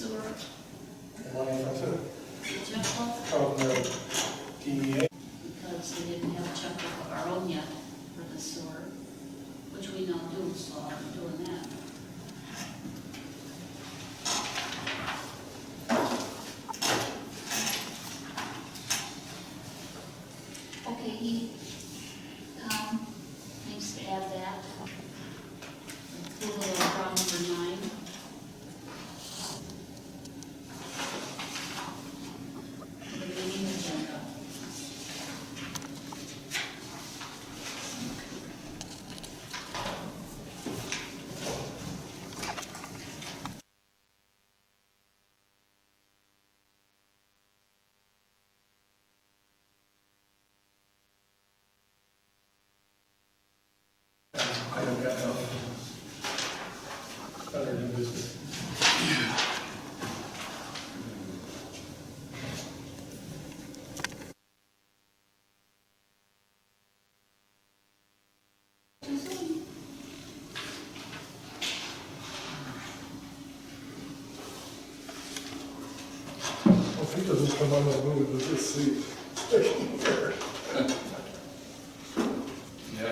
sewer? Money from the Checkbook? from the DEA. Because we didn't have a checkbook of our own yet for the sewer, which we now do, so I'm doing that. Okay, needs to add that. Approval of round number 9. The meeting agenda. I don't got no other than business. Well, if he doesn't come on the move, we'll just see.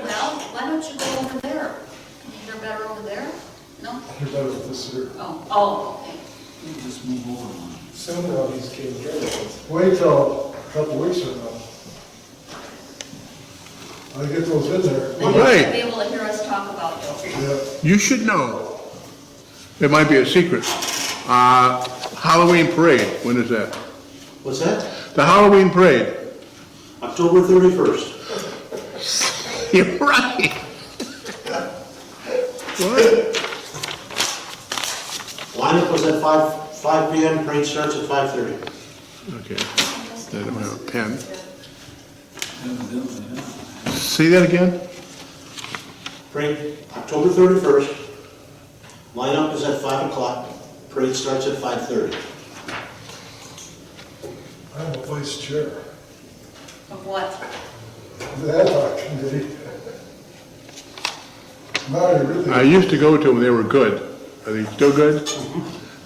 Well, why don't you go over there? You're better over there? No? You're better with this here. Oh, okay. You just move over one. Soon while he's getting rid of it. Wait till a couple weeks from now. I get those in there. Then All you'll right. be able to hear us talk about it. Yeah. You should know, it might be a secret, Halloween parade, when is that? What's that? The Halloween parade. October 31st. You're right. What? Lineup was at 5 p.m., parade starts at 5:30. Okay, I don't have a pen. Say that again? Parade, October 31st. Lineup is at 5 o'clock, parade starts at 5:30. I'm a vice chair. Of what? The ad hoc committee. Now you really. I used to go to them, they were good. Are they still good?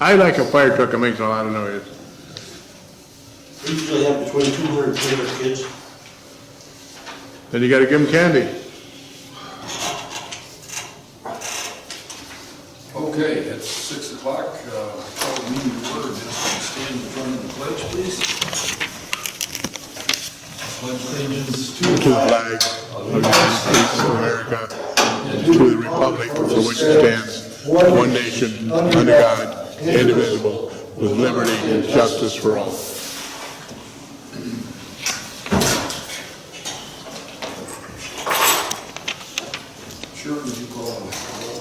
I like a fire truck that makes a lot of noise. We usually have between 200 and 300 kids. Then you gotta give them candy. Okay, it's 6 o'clock, call the meeting to order, just stand in front of the pledge, please. Pledge allegiance To the flag of the United States of America, and to the republic for which it stands, one nation, under God, indivisible, with liberty and justice for all. Sure, would you call the roll?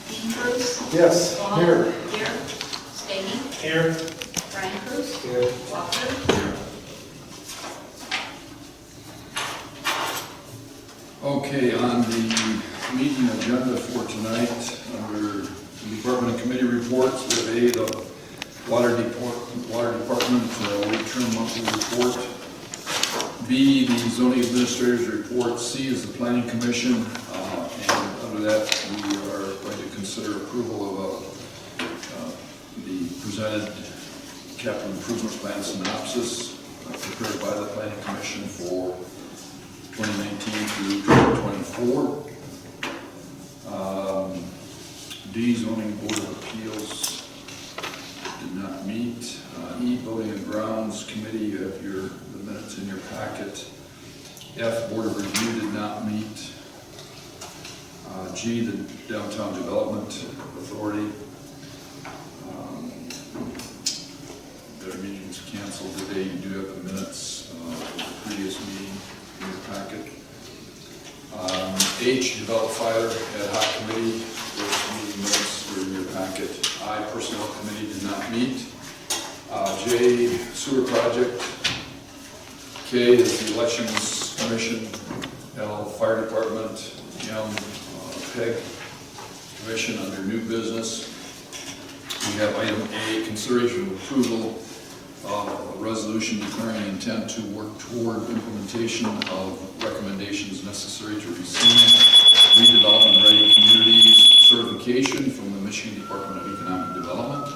Dean Cruz? Yes, Paul? here. Here. Steggy? Here. Brian Cruz? Here. Walker? Okay, on the meeting agenda for tonight, under the department and committee reports, we have A, the water department return monthly report. B, the zoning administrator's report. C is the planning commission, and under that, we are going to consider approval of the presented capital improvement plan synopsis prepared by the planning commission for 2019 through 2024. D, zoning board of appeals did not meet. E, building and grounds committee, you have the minutes in your packet. F, board of review did not meet. G, the downtown development authority. Their meeting was canceled today. You do have the minutes of the previous meeting in your packet. H, develop fire ad hoc committee, those meeting minutes are in your packet. I, personnel committee did not meet. J, sewer project. K is the elections commission. L, fire department. M, PEG commission under new business. We have item A, consideration of approval of a resolution declaring intent to work toward implementation of recommendations necessary to receive redevelopment ready communities certification from the Michigan Department of Economic Development.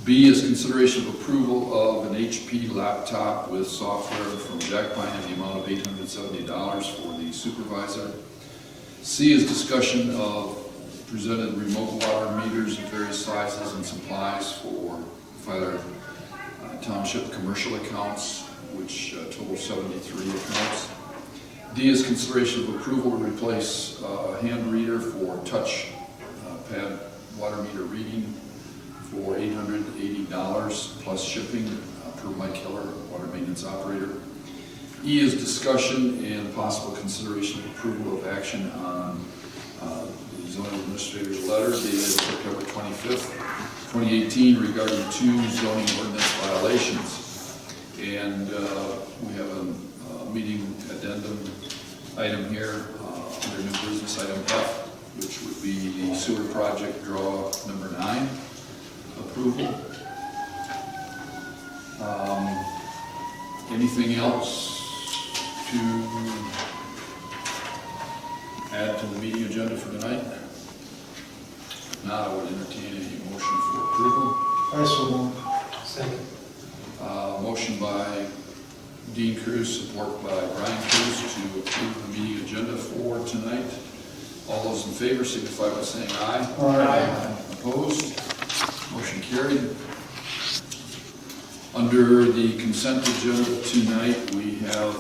B is consideration of approval of an HP laptop with software from Jack Pine in the amount of $870 for the supervisor. C is discussion of presented remote water meters of various sizes and supplies for fire township commercial accounts, which total 73 accounts. D is consideration of approval to replace hand reader for touch pad water meter reading for $880 plus shipping per Mike Keller, water maintenance operator. E is discussion and possible consideration of approval of action on the zoning administrator's letter dated September 25th, 2018 regarding 2 zoning ordinance violations. And we have a meeting addendum item here under new business item F, which would be the sewer project draw number 9 approval. Anything else to add to the meeting agenda for tonight? Now I would entertain a motion for approval. I so move. Second. Motion by Dean Cruz, support by Brian Cruz to approve the meeting agenda for tonight. All those in favor signify by saying aye. Aye. Opposed? Motion carried. Under the consent agenda tonight, we have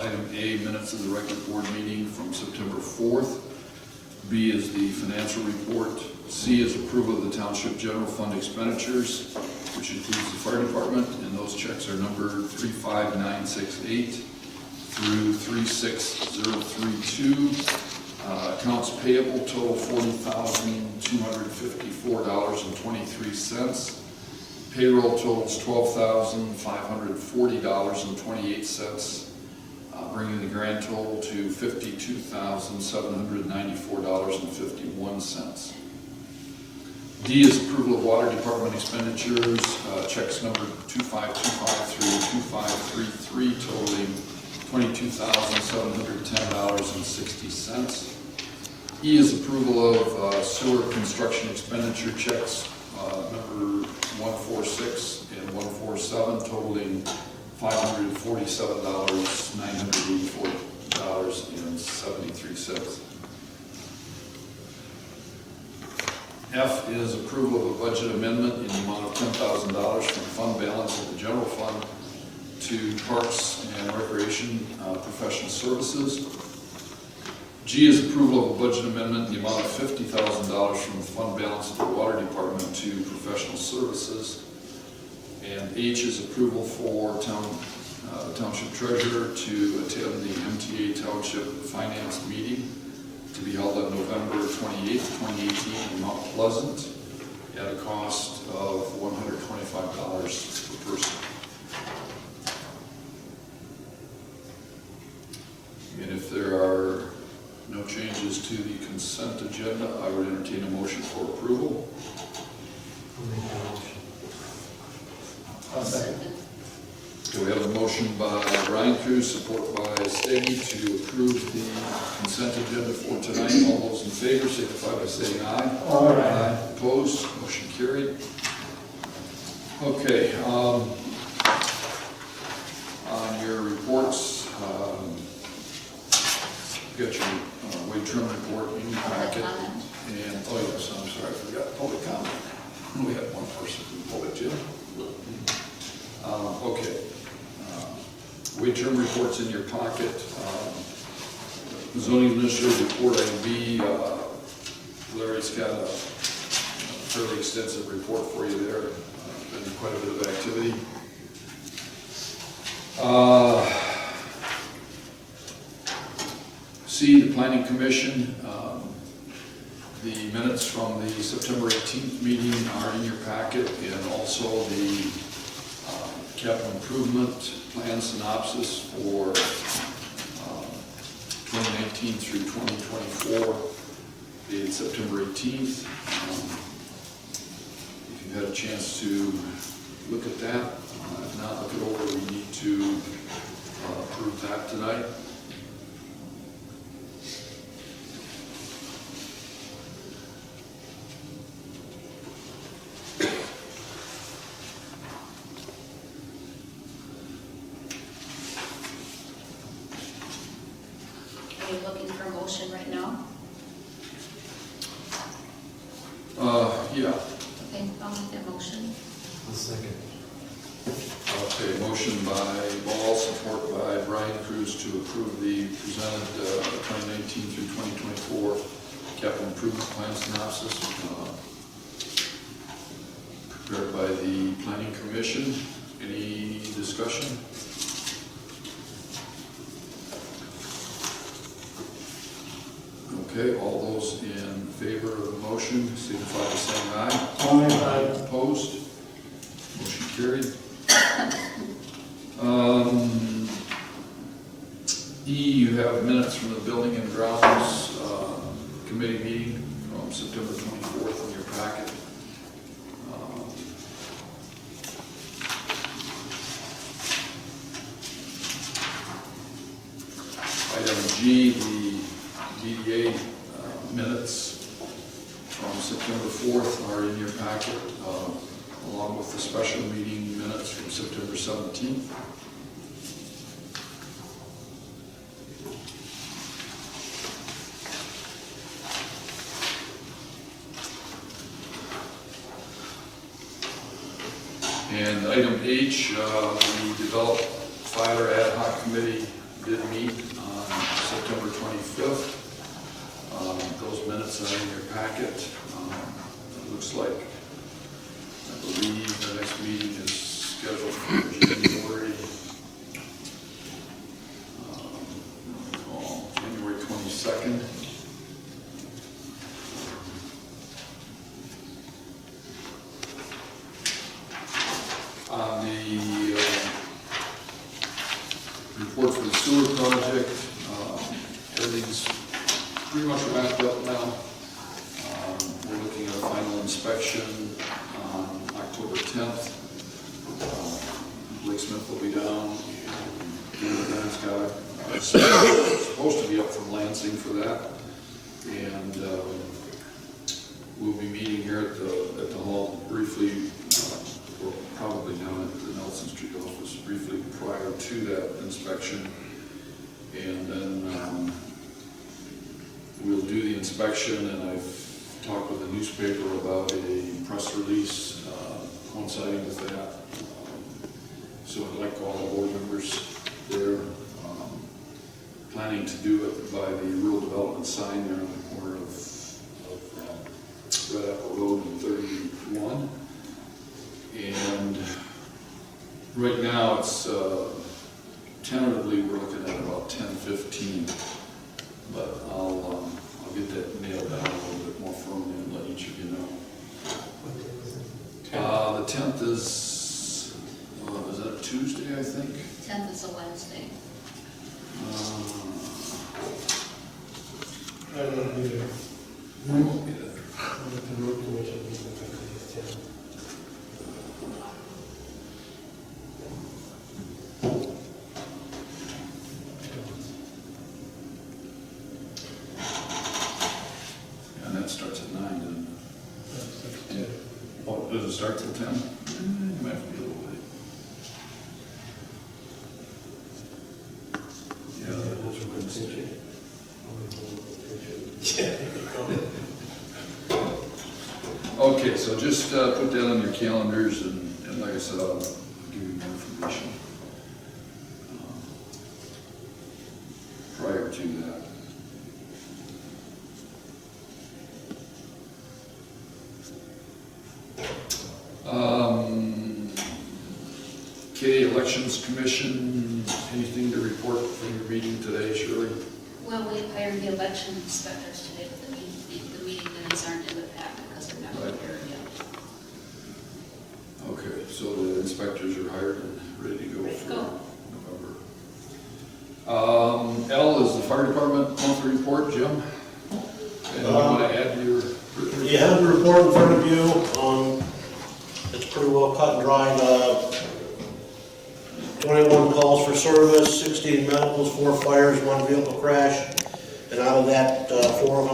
item A, minutes of the regular board meeting from September 4th. B is the financial report. C is approval of the township general fund expenditures, which includes the fire department, and those checks are numbered 35968 through 36032. Accounts payable total $40,254.23. Payroll totals $12,540.28, bringing the grand total to $52,794.51. D is approval of water department expenditures, checks number 2525 through 2533 totaling $22,710.60. E is approval of sewer construction expenditure checks number 146 and 147 totaling $547,984.73. F is approval of a budget amendment in the amount of $10,000 from fund balance of the general fund to Parks and Recreation professional services. G is approval of a budget amendment in the amount of $50,000 from the fund balance of the water department to professional services. And H is approval for township treasurer to attend the MTA Township Finance meeting to be held on November 28th, 2018 in Mount Pleasant at a cost of $125 per person. And if there are no changes to the consent agenda, I would entertain a motion for approval. I'll second. Okay, we have a motion by Brian Cruz, support by Steggy to approve the consent agenda for tonight. All those in favor signify by saying aye. Aye. Opposed? Motion carried. Okay, on your reports, you got your wage trim report in your packet. And, oh yes, I'm sorry, I forgot public comment. We had one person who pulled it, Jim. Okay. Wage term reports in your pocket. Zoning administrative report item B. Larry's got a fairly extensive report for you there. Been quite a bit of activity. C, the Planning Commission. The minutes from the September 18th meeting are in your packet, and also the capital improvement plan synopsis for 2019 through 2024, dated September 18th. If you've had a chance to look at that, if not, look it over. We need to approve that tonight. are you looking for a motion right now? Yeah. Okay, I'll make that motion. Second. Okay, motion by Ball, support by Brian Cruz to approve the presented 2019 through 2024 capital improvement plan synopsis prepared by the Planning Commission. Any discussion? Okay, all those in favor of the motion signify by saying aye. Aye. Opposed? Motion carried. E, you have minutes from the Building and Grounds Committee meeting from September 24th in your packet. Item G, the BDA minutes from September 4th are in your packet, along with the special meeting minutes from September 17th. And item H, the Develop Fire Ad Hoc Committee did meet on September 25th. Those minutes are in your packet. It looks like, I believe the next meeting is scheduled for January 22nd. On the report for the sewer project, everything's pretty much wrapped up now. We're looking at a final inspection on October 10th. Blake Smith will be down, and Dan's got supposed to be up from Lansing for that. And we'll be meeting here at the hall briefly, or probably down at the Nelson Street office briefly prior to that inspection. And then we'll do the inspection, and I've talked with the newspaper about a press release coinciding with that. So I'd like all the board members there, planning to do it by the rural development sign there on the corner of Red Apple Road and 31. And right now it's tentatively we're looking at about 10:15, but I'll get that nailed down a little bit more firmly and let each of you know. The 10th is that a Tuesday, I think? 10th is a Wednesday. I don't know either. I won't be there. The road commission meeting on the 10th. And that starts at 9, doesn't it? Oh, does it start till 10? It might have to be a little late. Yeah, that's Wednesday. Okay, so just put that on your calendars, and like I said, I'll give you more information prior to that. Okay, Elections Commission, anything to report from your meeting today, Shirley? Well, we hired the election inspectors today, but the meeting minutes aren't in the packet because they're not Right. prepared yet. Okay, so the inspectors are hired and ready to go Ready to for go. November. L is the fire department monthly report, Jim? And you want to add to your? You have the report in front of you. It's pretty well cut and dried. 21 calls for service, 16 medicals, 4 fires, 1 vehicle crash. And out of that, 4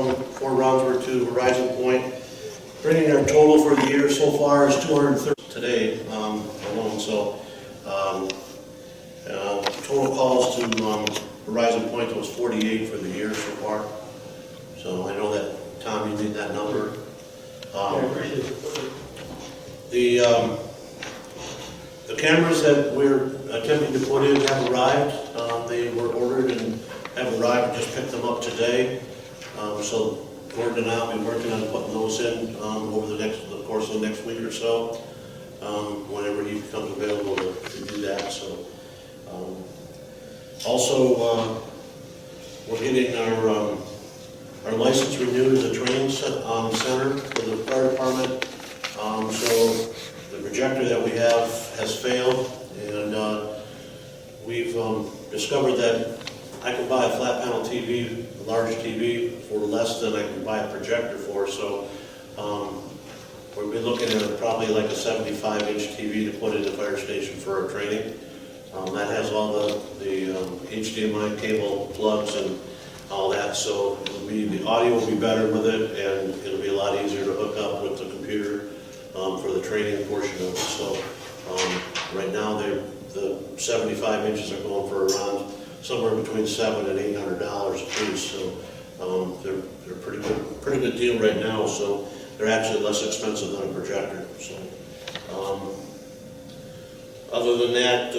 runs were to Horizon Point. Bringing our total for the year so far is 230 today alone. So total calls to Horizon Point, it was 48 for the year so far. So I know that, Tom, you need that number. I appreciate it. The cameras that we're attempting to put in have arrived. They were ordered and have arrived, just picked them up today. So Gordon and I will be working on putting those in over the course of the next week or so, whenever he becomes available to do that. So, also, we're getting our license renewed as a training center for the fire department. So the projector that we have has failed, and we've discovered that I can buy a flat panel TV, a large TV, for less than I can buy a projector for. So we'll be looking at probably like a 75-inch TV to put in the fire station for our training. That has all the HDMI cable plugs and all that, so the audio will be better with it, and it'll be a lot easier to hook up with the computer for the training portion of it. So right now, the 75 inches are going for around somewhere between $700 and $800 a piece. So they're a pretty good deal right now. So they're actually less expensive than a projector. So other than that,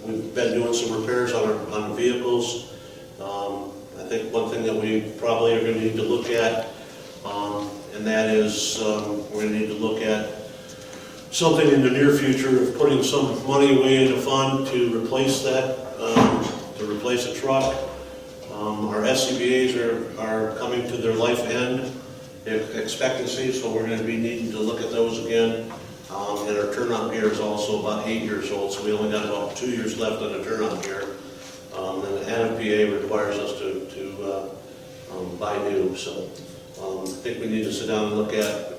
we've been doing some repairs on vehicles. I think one thing that we probably are going to need to look at, and that is we're going to need to look at something in the near future of putting some money away in a fund to replace that, to replace a truck. Our SCBA's are coming to their life end expectancy, so we're going to be needing to look at those again. And our turnout gear is also about 8 years old, so we only got about 2 years left on the turnout gear. And the NFPA requires us to buy new, so I think we need to sit down and look at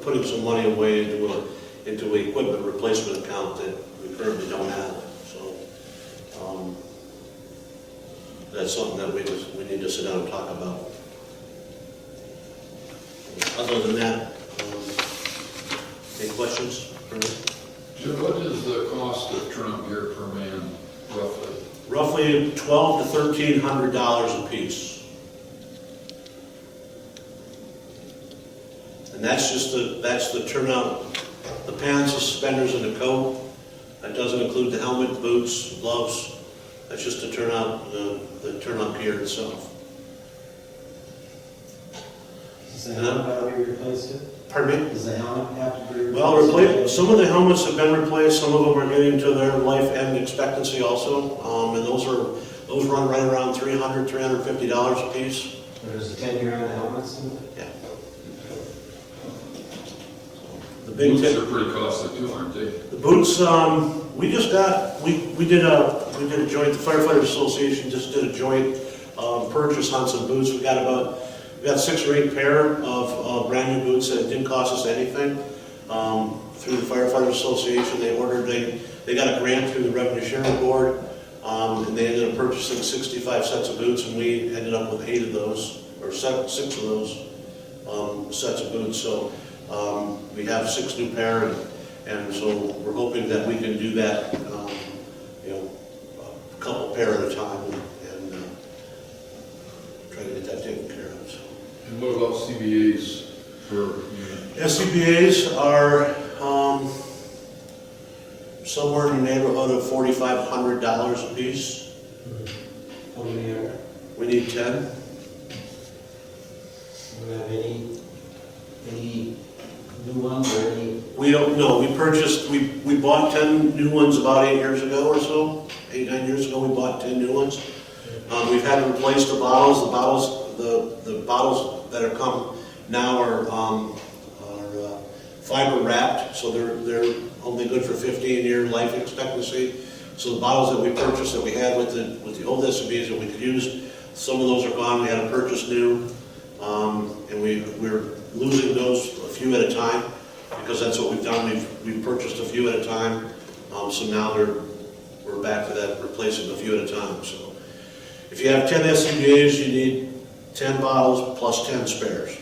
putting some money away into an equipment replacement account that we currently don't have. So that's something that we need to sit down and talk about. Other than that, any questions for me? Jim, what is the cost of turnout gear per man, roughly? Roughly $1,200 to $1,300 a piece. And that's just the turnout, the pants, the suspenders, and the coat. That doesn't include the helmet, boots, gloves. That's just the turnout gear itself. Does the helmet have to be replaced? Pardon me? Does the helmet have to be replaced? Well, some of the helmets have been replaced. Some of them are getting to their life end expectancy also, and those run right around $300, $350 a piece. There's a 10-year on the helmets? Yeah. The Boots big are pretty costly too, aren't they? The boots, we did a joint, the Firefighters Association just did a joint purchase on some boots. We got 6 or 8 pair of brand new boots that didn't cost us anything. Through the Firefighters Association, they got a grant through the Revenue Sharing Board, and they ended up purchasing 65 sets of boots, and we ended up with 8 of those, or 6 of those sets of boots. So we have 6 new pair, and so we're hoping that we can do that, a couple pair at a time, and try to get that taken care of. So. And what about CBAs per unit? SCBA's are somewhere in the neighborhood of $4,500 a piece. How many are? We need 10. Do you have any new ones or any? We don't know. We bought 10 new ones about 8 years ago or so. 8, 9 years ago, we bought 10 new ones. We've had to replace the bottles. The bottles that are come now are fiber wrapped, so they're only good for 15-year life expectancy. So the bottles that we purchased that we had with the old SCBs that we could use, some of those are gone. We had to purchase new, and we're losing those a few at a time because that's what we've done. We've purchased a few at a time, so now we're back to that, replacing a few at a time. So if you have 10 SCBAs, you need 10 bottles plus 10 spares.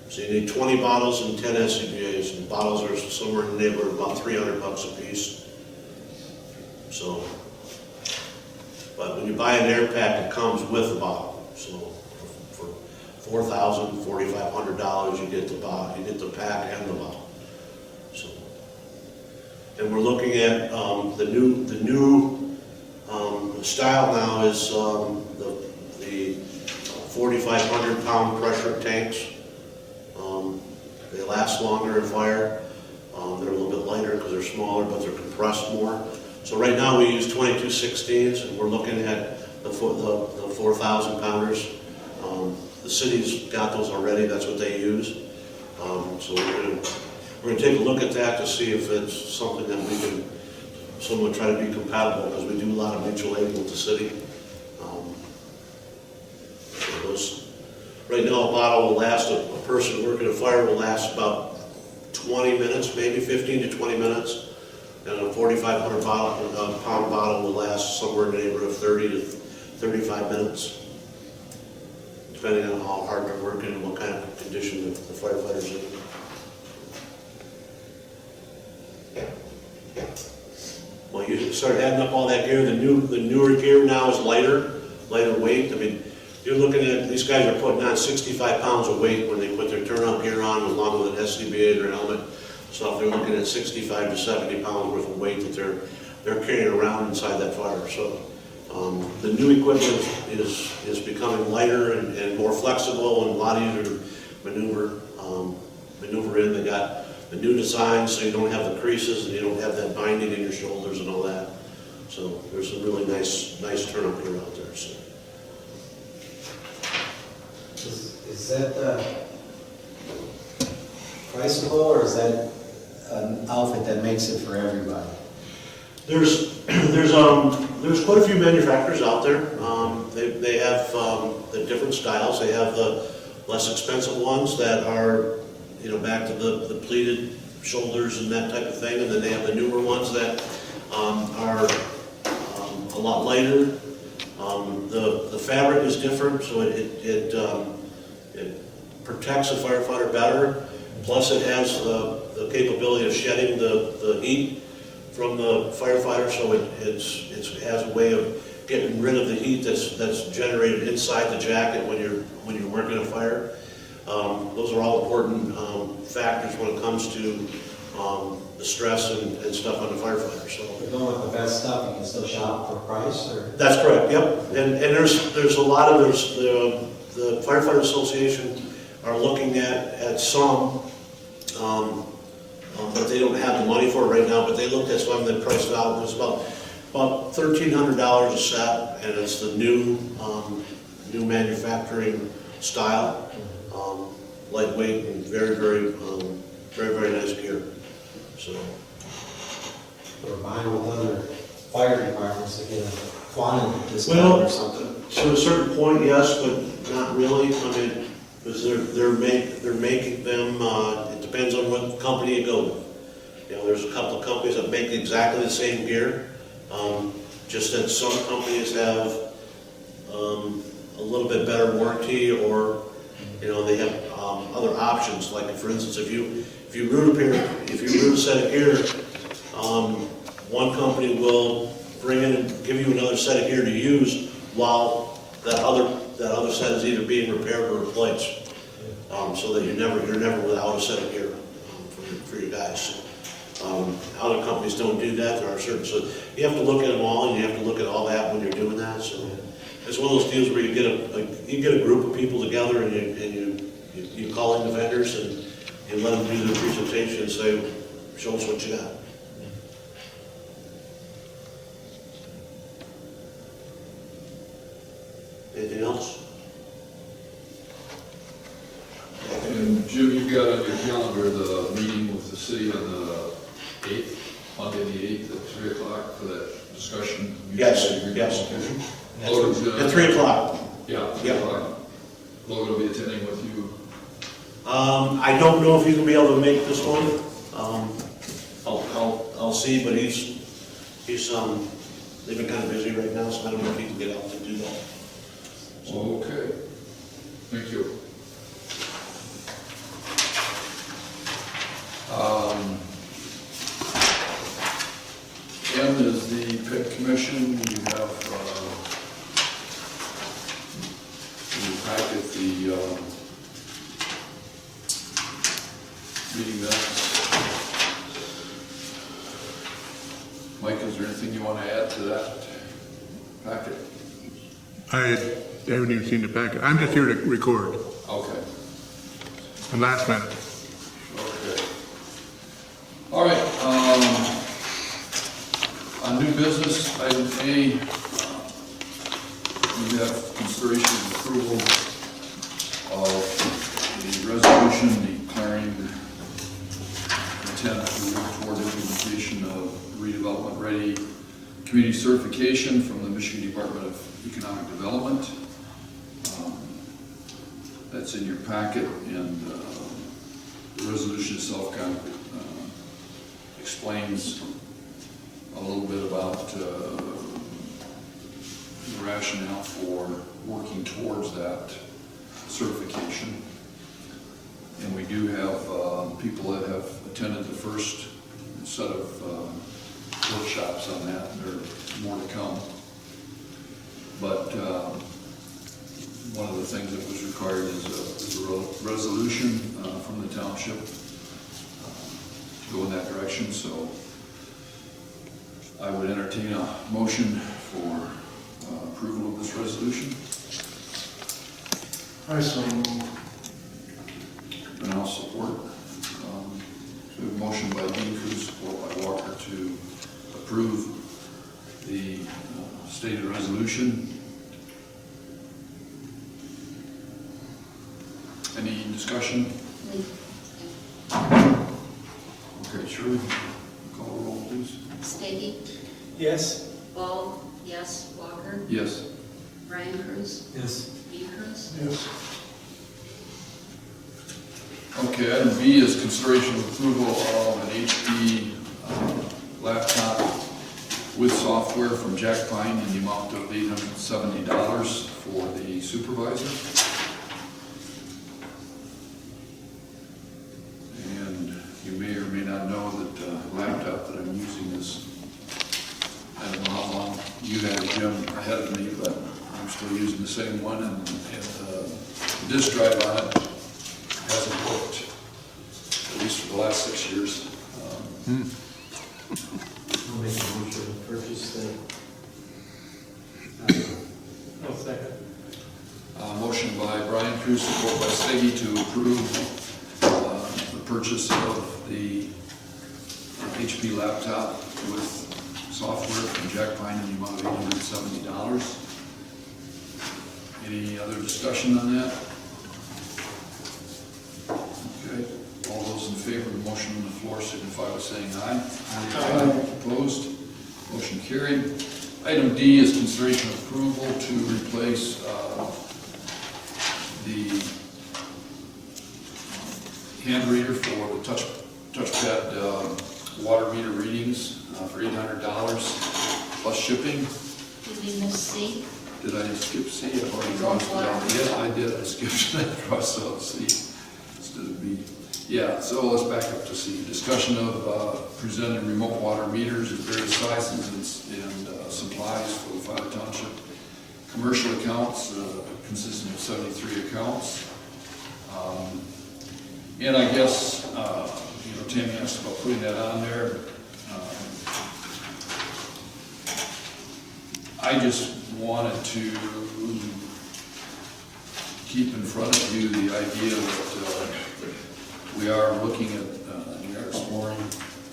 So you need 20 bottles and 10 SCBAs, and bottles are somewhere in the neighborhood of about $300 a piece. So But when you buy an air pack, it comes with the bottle. So for $4,000, $4,500, you get the bottle, you get the pack and the bottle. So, and we're looking at the new style now is the 4,500 pound pressure tanks. They last longer in fire. They're a little bit lighter because they're smaller, but they're compressed more. So right now we use 2216s, and we're looking at the 4,000 pounders. The city's got those already. That's what they use. So we're gonna take a look at that to see if it's something that we can somewhat try to be compatible, because we do a lot of mutual aid with the city. So those, right now a bottle will last, a person working a fire will last about 20 minutes, maybe 15 to 20 minutes. And a 4,500 pound bottle will last somewhere in the neighborhood of 30 to 35 minutes, depending on how hard they're working and what kind of condition the firefighter's in. Well, you start adding up all that gear. The newer gear now is lighter weight. I mean, you're looking at, these guys are putting on 65 pounds of weight when they put their turnout gear on, along with an SCBA or helmet. So if they're looking at 65 to 70 pounds worth of weight that they're carrying around inside that fire. So the new equipment is becoming lighter and more flexible and a lot easier to maneuver in. They got the new design, so you don't have the creases and you don't have that binding in your shoulders and all that. So there's some really nice turnout gear out there. So. Is that priceable, or is that an outfit that makes it for everybody? There's quite a few manufacturers out there. They have the different styles. They have the less expensive ones that are, back to the pleated shoulders and that type of thing, and then they have the newer ones that are a lot lighter. The fabric is different, so it protects a firefighter better. Plus, it has the capability of shedding the heat from the firefighter, so it has a way of getting rid of the heat that's generated inside the jacket when you're working a fire. Those are all important factors when it comes to the stress and stuff on the firefighter. So If you're going with the best stuff, you can still shop for price, or? that's correct. Yep. And there's a lot of the Firefighter Association are looking at some. But they don't have the money for it right now, but they looked at some that priced out. It was about $1,300 a set, and it's the new manufacturing style, lightweight and very, very, very nice gear. So Or buying with other fire departments to get a quantity discount or something? to a certain point, yes, but not really. I mean, because they're making them. It depends on what company you go with. There's a couple of companies that make exactly the same gear. Just that some companies have a little bit better warranty, or they have other options. Like, for instance, if you root a set of gear, one company will bring in and give you another set of gear to use while that other set is either being repaired or replaced, so that you're never without a set of gear for your guys. Other companies don't do that. There are certain, so you have to look at them all, and you have to look at all that when you're doing that. So it's one of those deals where you get a group of people together, and you call in the vendors and you let them do their presentation and say, show us what you got. Anything else? And Jim, you've got on your calendar the meeting with the city on the 8th, Monday the 8th at 3 o'clock for that discussion. Yes. At 3 o'clock. Yeah, 3 o'clock. Logan will be attending with you. I don't know if he's gonna be able to make this one. I'll see, but they've been kind of busy right now, so I don't know if he can get out to do that. Okay, thank you. M is the PIC commission. You have the meeting minutes. Mike, is there anything you want to add to that packet? I haven't even seen the packet. I'm just here to record. Okay. And last minute. Okay. All right, on new business, item A, we have consideration and approval of the resolution declaring intent to work toward implementation of redevelopment-ready community certification from the Michigan Department of Economic Development. That's in your packet, and the resolution itself kind of explains a little bit about the rationale for working towards that certification. And we do have people that have attended the first set of workshops on that, and there's more to come. But one of the things that was required is a resolution from the township to go in that direction. So I would entertain a motion for approval of this resolution. I so move. And I'll support. So we have a motion by Dean Cruz, support by Walker to approve the stated resolution. Any discussion? Okay, Shirley, call the roll, please. Stady, Yes. Ball, yes. Walker, Yes. Brian Cruz, Yes. Dean Cruz. Yes. Okay, item B is consideration of approval of an HP laptop with software from Jack Pine in the amount of $870 for the supervisor. And you may or may not know that the laptop that I'm using is, I don't know how long you had, Jim, ahead of me, but I'm still using the same one, and the disk drive on it hasn't worked, at least for the last 6 years. I'll make a motion to purchase the. I'll second. Motion by Brian Cruz, support by Steggy to approve the purchase of the HP laptop with software from Jack Pine in the amount of $870. Any other discussion on that? Okay, all those in favor of the motion on the floor signify by saying aye. Aye. Opposed? Motion carried. Item D is consideration of approval to replace the hand reader for the touchpad water meter readings for $800 plus shipping. Did we miss C? Did I skip C? I've already crossed it out. Yeah, I did. I skipped and crossed out C instead of B. Yeah, so let's back up to C. Discussion of presenting remote water meters of various sizes and supplies for the Fire Township. Commercial accounts consisting of 73 accounts. And I guess, Tammy asked about putting that on there. I just wanted to keep in front of you the idea that we are looking at, we are exploring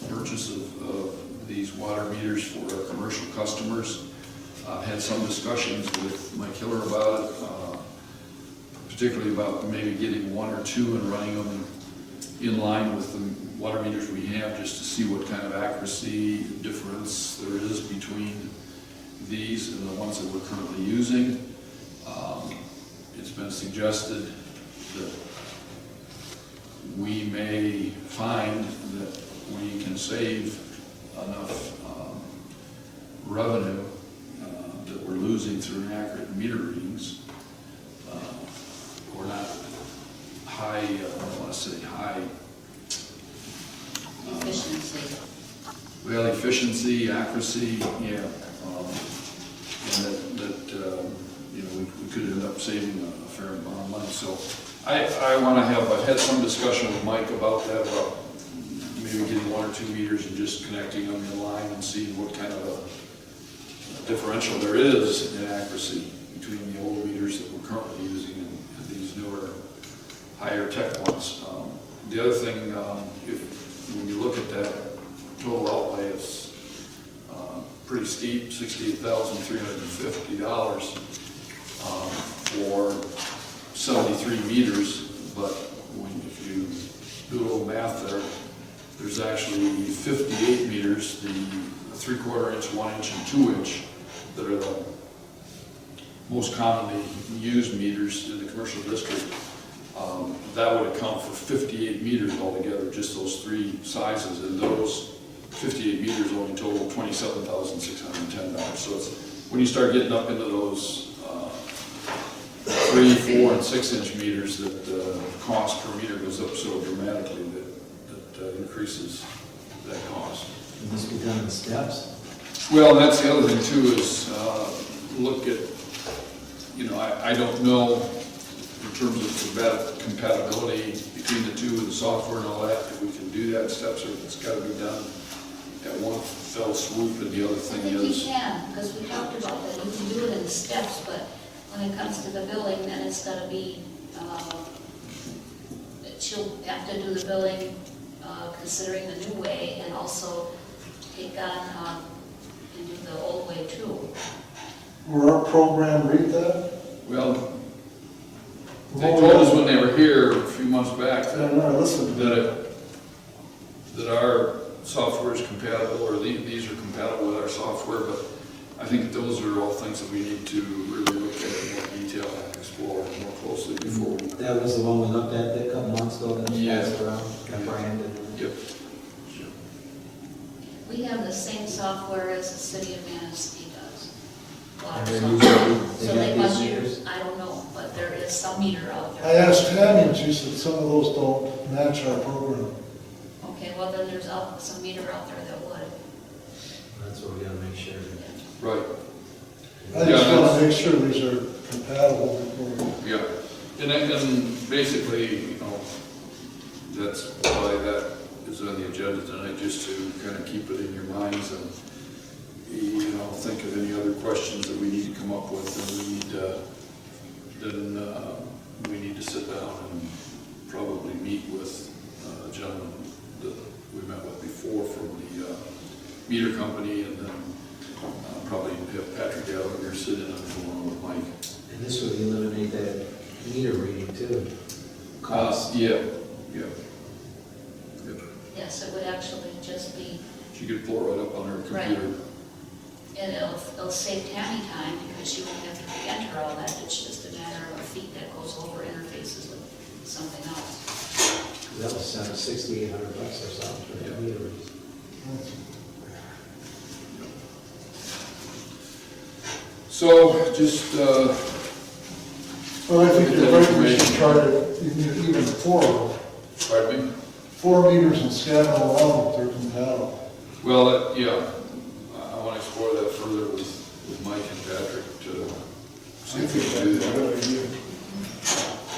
purchase of these water meters for our commercial customers. I've had some discussions with Mike Hiller about it, particularly about maybe getting one or two and running them in line with the water meters we have, just to see what kind of accuracy difference there is between these and the ones that we're currently using. It's been suggested that we may find that we can save enough revenue that we're losing through inaccurate meter readings. We're not high, I don't want to say high. Efficiency. Well, efficiency, accuracy, yeah. And that we could end up up saving a fair amount of money. So I want to have, I've had some discussion with Mike about that, about maybe getting 1 or 2 meters and just connecting them in line and seeing what kind of a differential there is in accuracy between the old meters that we're currently using and these newer, higher tech ones. The other thing, when you look at that total outlay, it's pretty steep, $68,350 for 73 meters. But if you do a little math there, there's actually 58 meters, the 3/4 inch, 1 inch, and 2 inch that are the most commonly used meters in the commercial district. That would account for 58 meters altogether, just those 3 sizes, and those 58 meters only total $27,610. So it's, when you start getting up into those 3, 4, and 6 inch meters, that the cost per meter goes up so dramatically that increases that cost. It must be done in steps. Well, that's the other thing too, is look at, I don't know in terms of compatibility between the two, the software and all that, if we can do that in steps, or if it's got to be done at one fell swoop. And the other I thing think you is, can, because we talked about that, you can do it in steps, but when it comes to the billing, then it's gotta be, she'll have to do the billing, considering the new way, and also take on, and do the old way too. Will our program read that? well, they told us when they were here a few months back Yeah, no, listen. that our software is compatible, or these are compatible with our software, but I think those are all things that we need to really look at in more detail and explore more closely before we. That was the one we looked at a couple months ago, that was Yeah. passed around, got branded. Yep. We have the same software as the city of Manistee does. Water And they're software. using- they So got they these must meters? use, I don't know, but there is some meter out I there. asked Tammy, and she said some of those don't match our program. Okay, well then there's some meter out there that would. That's what we gotta make sure. Right. I just Yeah, want that's- to make sure these are compatible before. Yeah. And basically, that's why that is on the agenda tonight, just to kind of keep it in your minds and, think of any other questions that we need to come up with, and we need to sit down and probably meet with a gentleman that we met with before from the meter company, and then probably have Patrick Gallagher sit in on the one with Mike. And this would eliminate that meter reading too. Cost. Yeah. Yep. Yes, it would actually just be, She could pull right up on her computer. and it'll save Tammy time, because she won't have to re-enter all that. It's just a matter of a feed that goes over interfaces with something else. That was $6,800 or something for Yeah. the meter reading. So, just, Well, I think you're right, we should try to, even 4 of them. pardon me? 4 meters and scan them around if they're compatible. Well, yeah, I want to explore that further with Mike and Patrick to see if we can do that. Good idea.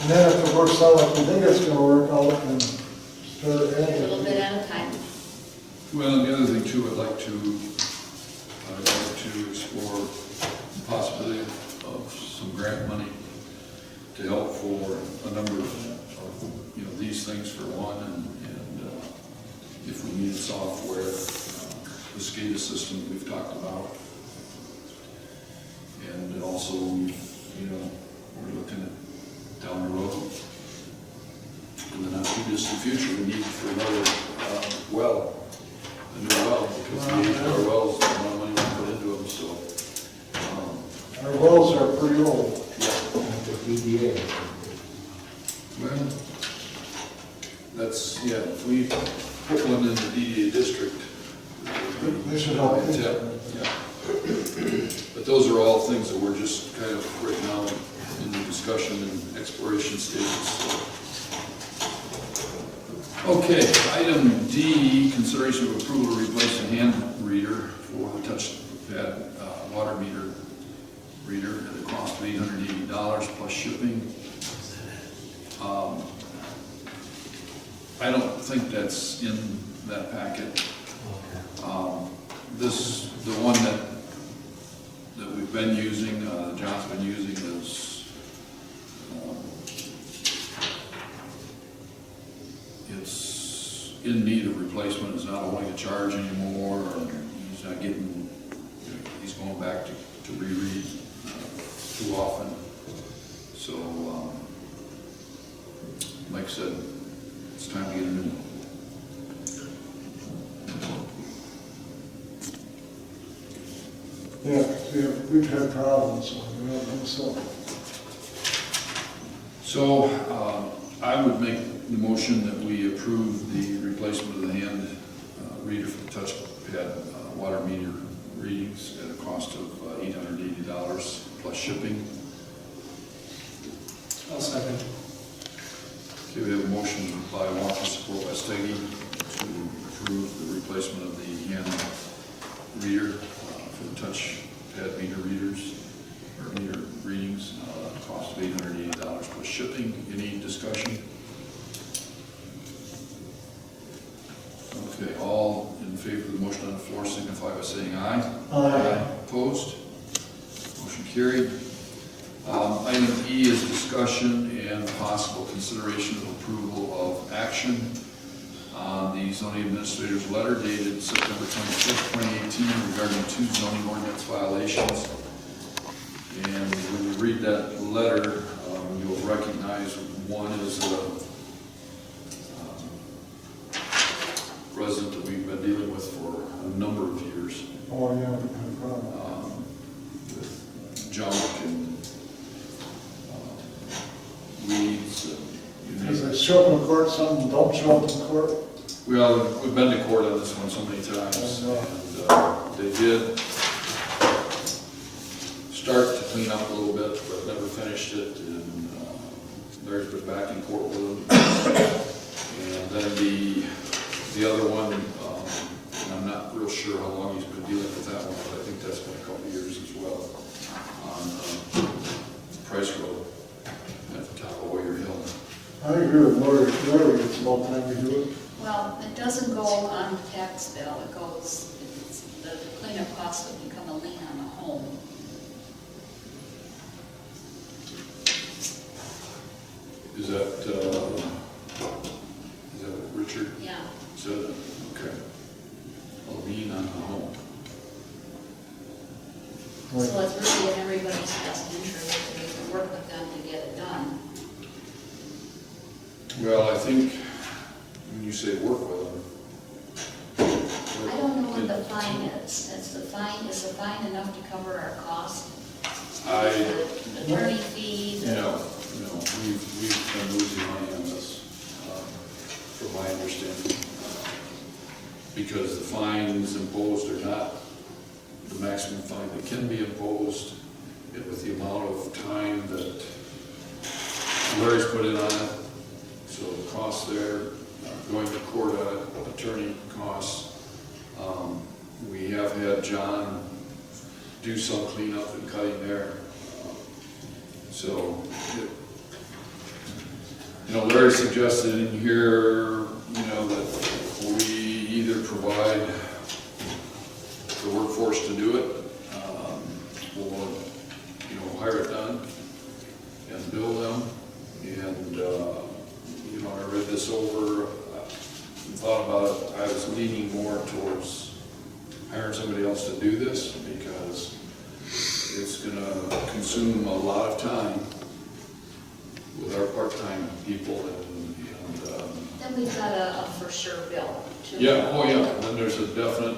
And then if it works out like we think it's gonna work out, then start A adding. little bit at a time. Well, and the other thing too, I'd like to explore the possibility of some grant money to help for a number of these things for one, and if we needed software, the SCADA system that we've talked about. And also, we're looking at down the road, in the not too distant future, we need for another a new well, because the age of our wells, the amount of money we put into them, so. Our wells are pretty old. The DDA. Well, if we put one in the DDA district. They should help. Yeah. But those are all things that we're just kind of right now in the discussion and exploration stages. Okay, item D, consideration of approval to replace a hand reader for the touchpad water meter reader at a cost of $880 plus shipping. I don't think that's in that packet. The one that we've been using, John's been using is, it's in need of replacement. It's not owing a charge anymore, or he's not getting, he's going back to reread too often. So, like I said, it's time to get a new one. Yeah, we've had problems, so. So, I would make the motion that we approve the replacement of the hand reader for the touchpad water meter readings at a cost of $880 plus shipping. I'll second. Okay, we have a motion by Walker, support by Steggy, to approve the replacement of the hand reader for the touchpad meter readers, or meter readings, cost of $880 plus shipping. Any discussion? Okay, all in favor of the motion on the floor signify by saying aye. Aye. Opposed? Motion carried. Item E is discussion and possible consideration of approval of action on the zoning administrator's letter dated September 25th, 2018 regarding 2 zoning ordinance violations. And when you read that letter, you'll recognize one is a resident that we've been dealing with for a number of years. Oh, yeah, we've had problems. With junk and weeds and you name Because it. they show up in court, some don't show up in court. Well, we've been to court on this one so many times, I know. and they did start to clean up a little bit, but never finished it, and Larry's been back in court with them. And then the other one, and I'm not real sure how long he's been dealing with that one, but I think that's been a couple of years as well, on Price Road at the top of Warrior Hill. I agree with Larry, it's about time we do it. Well, it doesn't go on the tax bill, it goes, the cleanup costs would become a lien on the home. Is that what Richard Yeah. said? Okay. A lien on the home. So it's really in everybody's best interest to we can work with them to get it done. Well, I think when you say work with them. I don't know what the fine is. Is the fine enough to cover our costs? The attorney fee, No, we've been losing money on this, from my understanding. Because the fines imposed are not the maximum fine that can be imposed, and with the amount of time that Larry's put in on it, so the costs there, going to court on it, attorney costs. We have had John do some cleanup and cutting there. So, Larry suggested in here, that we either provide the workforce to do it, or, hire it done and bill them. And, I read this over, and thought about it. I was leaning more towards hiring somebody else to do this because it's going to consume a lot of time with our part-time people and then we've got a for sure bill. Too. yeah, oh yeah, and then there's a definite,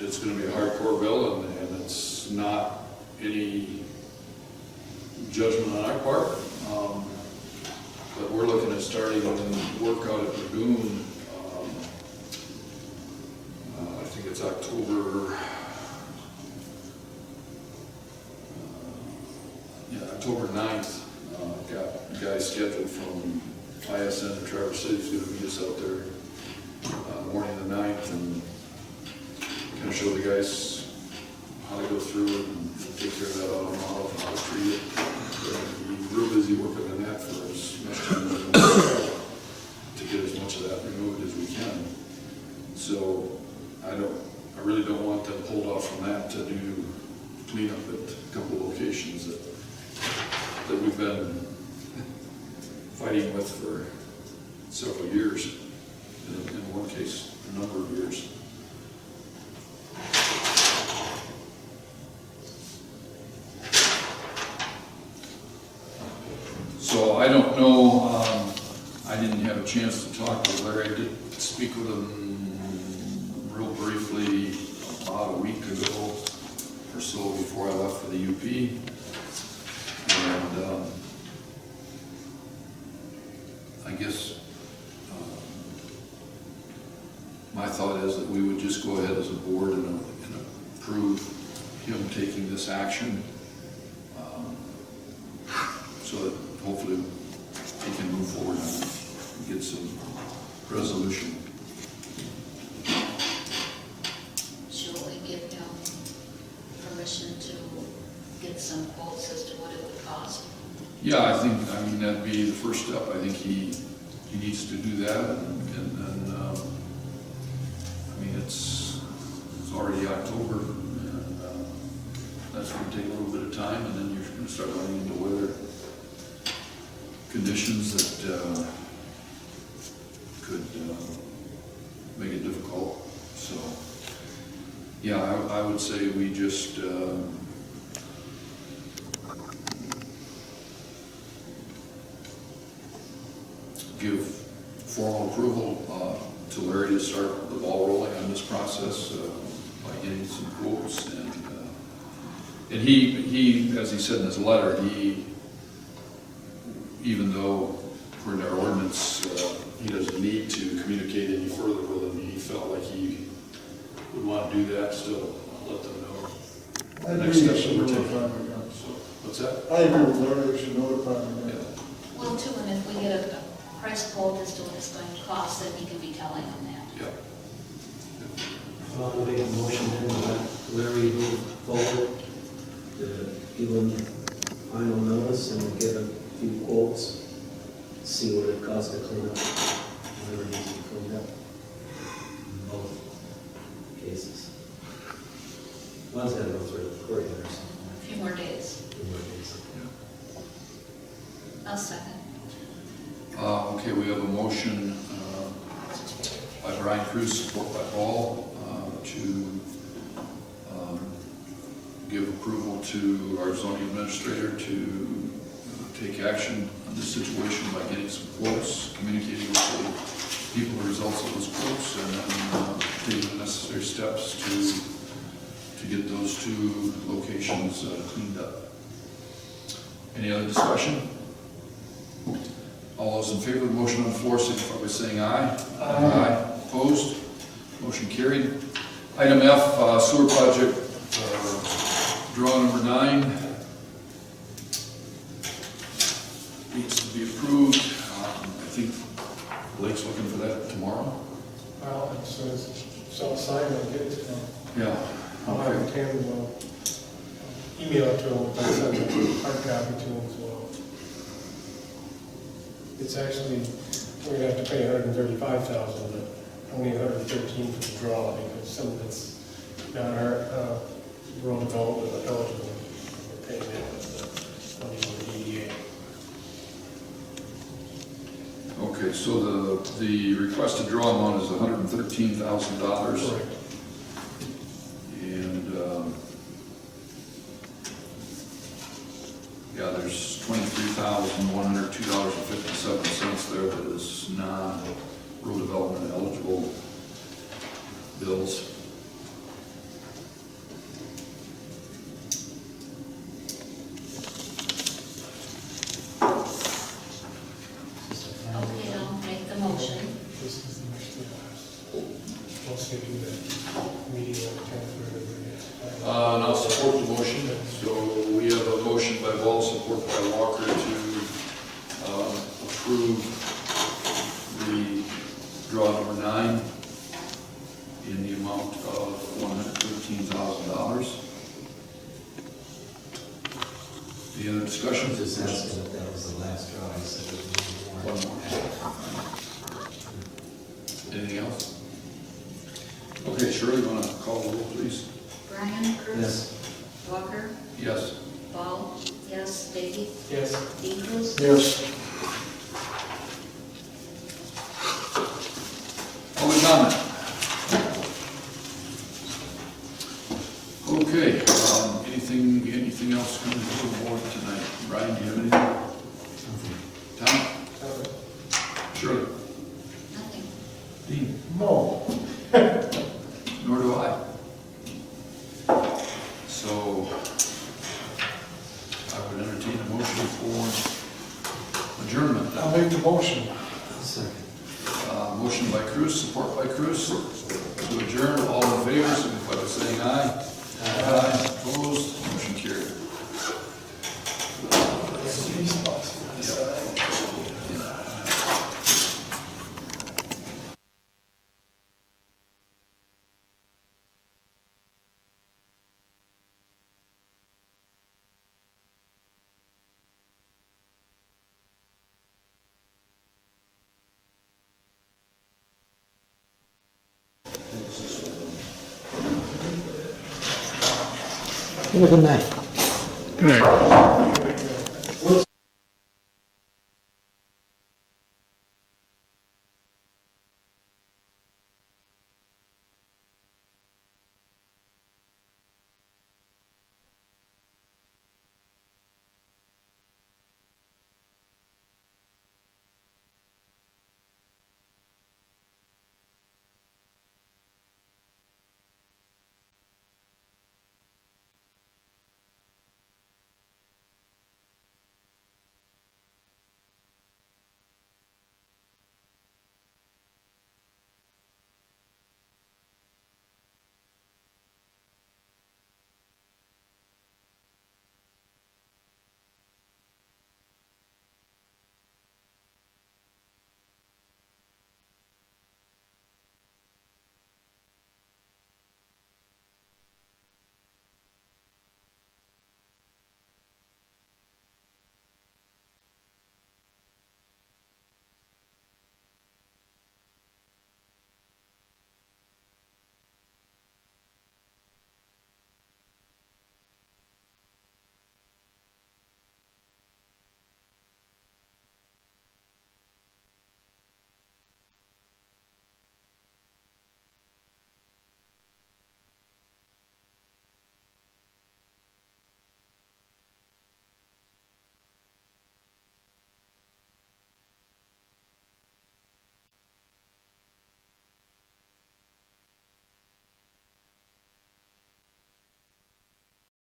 it's going to be a hardcore bill and it's not any judgment on our part. But we're looking at starting work out at Lagoon. I think it's October 9th. Got guys scheduled from ISN and Traverse City is going to meet us out there morning of the 9th and kind of show the guys how to go through it and take care of that auto model, how to treat it. He's real busy working on that for as much time as we can to get as much of that removed as we can. So I really don't want them pulled off from that to do cleanup at a couple locations that we've been fighting with for several years, in one case, a number of years. So I don't know, I didn't have a chance to talk with Larry. I did speak with him real briefly about a week ago or so before I left for the UP. And I guess my thought is that we would just go ahead as a board and approve him taking this action, so that hopefully he can move forward and get some resolution. Should we give him permission to get some quotes as to what it would cost? Yeah, I mean, that'd be the first step. I think he needs to do that, and then, I mean, it's already October, and that's gonna take a little bit of time, and then you're gonna start running into weather conditions that could make it difficult. So, yeah, I would say we just give formal approval to Larry to start the ball rolling on this process by getting some quotes. And he, as he said in his letter, even though we're in our ordinance, he doesn't need to communicate any further with them. He felt like he would want to do that, still let them know. I the agree, next you steps should that we're notify taking. me, yeah. So, what's that? I agree with Larry, you should notify me. Yeah. Well, too, and if we get a price quote as to what it's going to cost, then he can be telling them that. Yeah. Well, I'll make a motion then to let Larry move forward, to give him final notice and we'll give him a few quotes, see what it costs to clean up, whatever needs to be cleaned up in both cases. One's gotta go through the courtyard or something. A few more days. Two more days. I'll second. Okay, we have a motion by Brian Cruz, support by Paul, to give approval to our zoning administrator to take action on this situation by getting some quotes, communicating with the people the results of those quotes, and then taking the necessary steps to get those two locations cleaned up. Any other discussion? All those in favor of the motion on the floor signify by saying aye. Aye. Opposed? Motion carried. Item F, sewer project, draw number 9. Needs to be approved. I think Blake's looking for that tomorrow. Well, as soon as it's outside, I'll get it to him. Yeah. I'll have Tim, email it to him, but I'll send a hard copy to him as well. It's actually, we're gonna have to pay $135,000, but only $113 for the draw, because some of it's not our rural development eligible. We're paying that with the money from the EDA. Okay, so the requested draw amount is $113,000. Correct. And, yeah, there's $23,102.57 there that is non-rural development eligible bills. Okay, I'll make the motion. This is the next to last. Once they do that meeting on the 10th, And I'll support the motion. So we have a motion by Ball, support by Walker to approve the draw number 9 in the amount of $113,000. discussion? Just asking if that was the last straw, I said it was One more. more. Anything else? Okay, Shirley, want to call the roll, please? Brian, Cruz? Yes. Walker? Yes. Ball? Yes. Davey? Yes. Dean Cruz? Yes. Public comment? Okay, anything else coming to the board tonight? Brian, do you have anything? Tom? Shirley? Nothing. Dean? No. Nor do I. So, I would entertain a motion for adjournment. I'll make the motion. Second. Motion by Cruz, support by Cruz, to adjourn. All in favor, signify by saying aye. Aye. Opposed, motion carried. Have a good night. Good night.